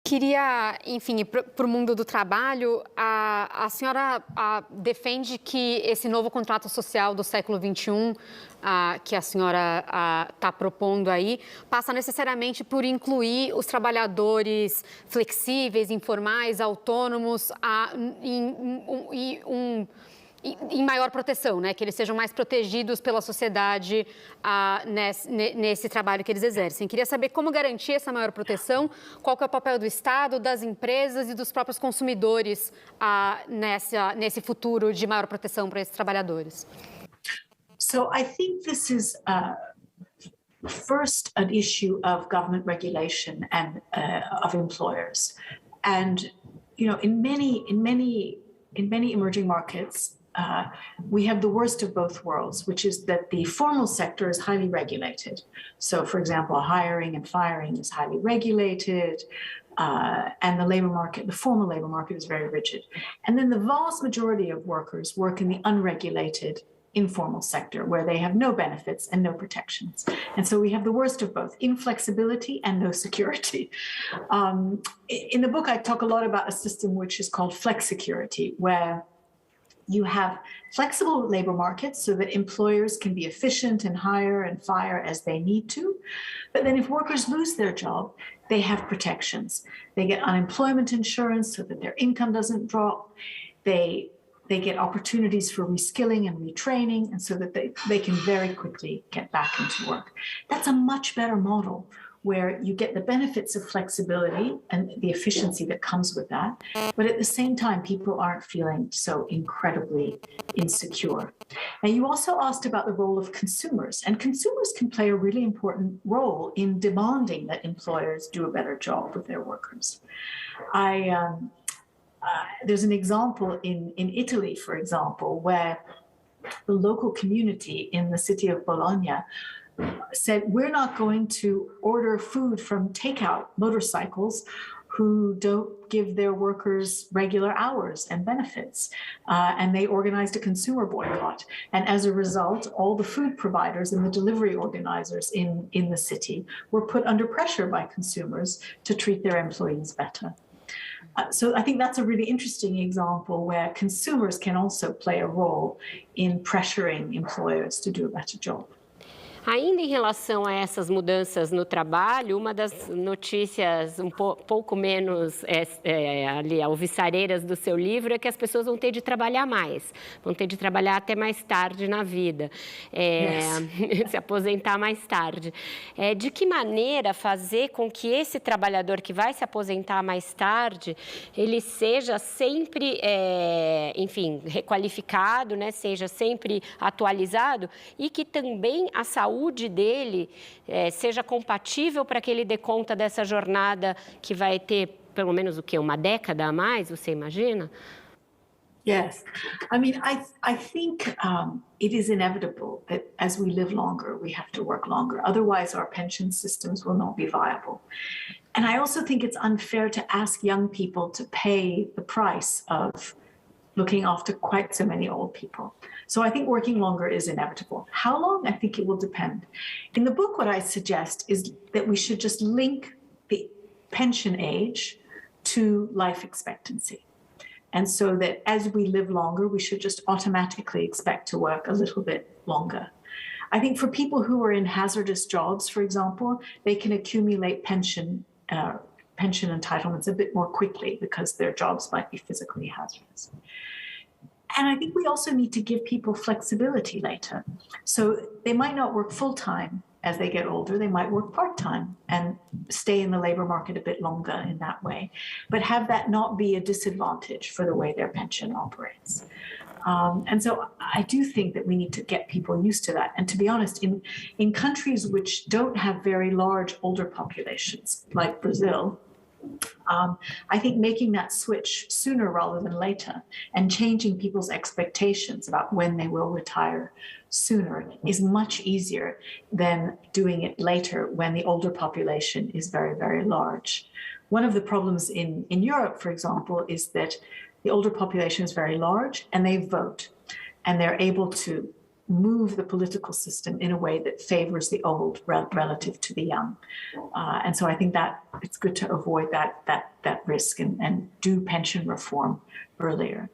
Queria, enfim, ir para o mundo do trabalho. A senhora defende que esse novo contrato social do século XXI, que a senhora está propondo aí, passa necessariamente por incluir os trabalhadores flexíveis, informais, autônomos, em maior proteção, né? Que eles sejam mais protegidos pela sociedade nesse trabalho que eles exercem. Queria saber como garantir essa maior proteção, qual que é o papel do Estado, das empresas e dos próprios consumidores nesse futuro de maior proteção para esses trabalhadores. So I think this is first an issue of government regulation and of employers, and in many emerging markets. We have the worst of both worlds, which is that the formal sector is highly regulated. So, for example, hiring and firing is highly regulated, and the formal labor market is very rigid. And then the vast majority of workers work in the unregulated informal sector, where they have no benefits and no protections. And so we have the worst of both, inflexibility and no security. In the book, I talk a lot about a system which is called flexicurity, where you have flexible labor markets so that employers can be efficient and hire and fire as they need to. But then if workers lose their job, they have protections. They get unemployment insurance so that their income doesn't drop. They get opportunities for reskilling and retraining, and so that they can very quickly get back into work. That's a much better model, where you get the benefits of flexibility and the efficiency that comes with that, but at the same time, people aren't feeling so incredibly insecure. Now, you also asked about the role of consumers, and consumers can play a really important role in demanding that employers do a better job with their workers. There's an example in Italy, for example, where the local community in the city of Bologna said, we're not going to order food from takeout motorcycles who don't give their workers regular hours and benefits. And they organized a consumer boycott. And as a result, all the food providers and the delivery organizers in the city were put under pressure by consumers to treat their employees better. So I think that's a really interesting example where consumers can also play a role in pressuring employers to do a better job. Ainda em relação a essas mudanças no trabalho, uma das notícias um pouco menos ali, alvissareiras do seu livro é que as pessoas vão ter de trabalhar mais, vão ter de trabalhar até mais tarde na vida, se aposentar mais tarde. De que maneira fazer com que esse trabalhador que vai se aposentar mais tarde, ele seja sempre, enfim, requalificado, né, seja sempre atualizado e que também a saúde dele seja compatível para que ele dê conta dessa jornada que vai ter pelo menos uma década a mais, você imagina? Yes, I mean, I think it is inevitable that as we live longer, we have to work longer. Otherwise, our pension systems will not be viable. And I also think it's unfair to ask young people to pay the price of looking after quite so many old people. So I think working longer is inevitable. How long? I think it will depend. In the book, what I suggest is that we should just link the pension age to life expectancy. And so that as we live longer, we should just automatically expect to work a little bit longer. I think for people who are in hazardous jobs, for example, they can accumulate pension entitlements a bit more quickly because their jobs might be physically hazardous. And I think we also need to give people flexibility later. So they might not work full-time as they get older. They might work part-time and stay in the labor market a bit longer in that way, but have that not be a disadvantage for the way their pension operates. And so I do think that we need to get people used to that. And to be honest, in countries which don't have very large older populations, like Brazil, I think making that switch sooner rather than later and changing people's expectations about when they will retire sooner is much easier than doing it later when the older population is very, very large. One of the problems in Europe, for example, is that the older population is very large and they vote and they're able to move the political system in a way that favors the old relative to the young. And so I think that it's good to avoid that risk and do pension reform earlier.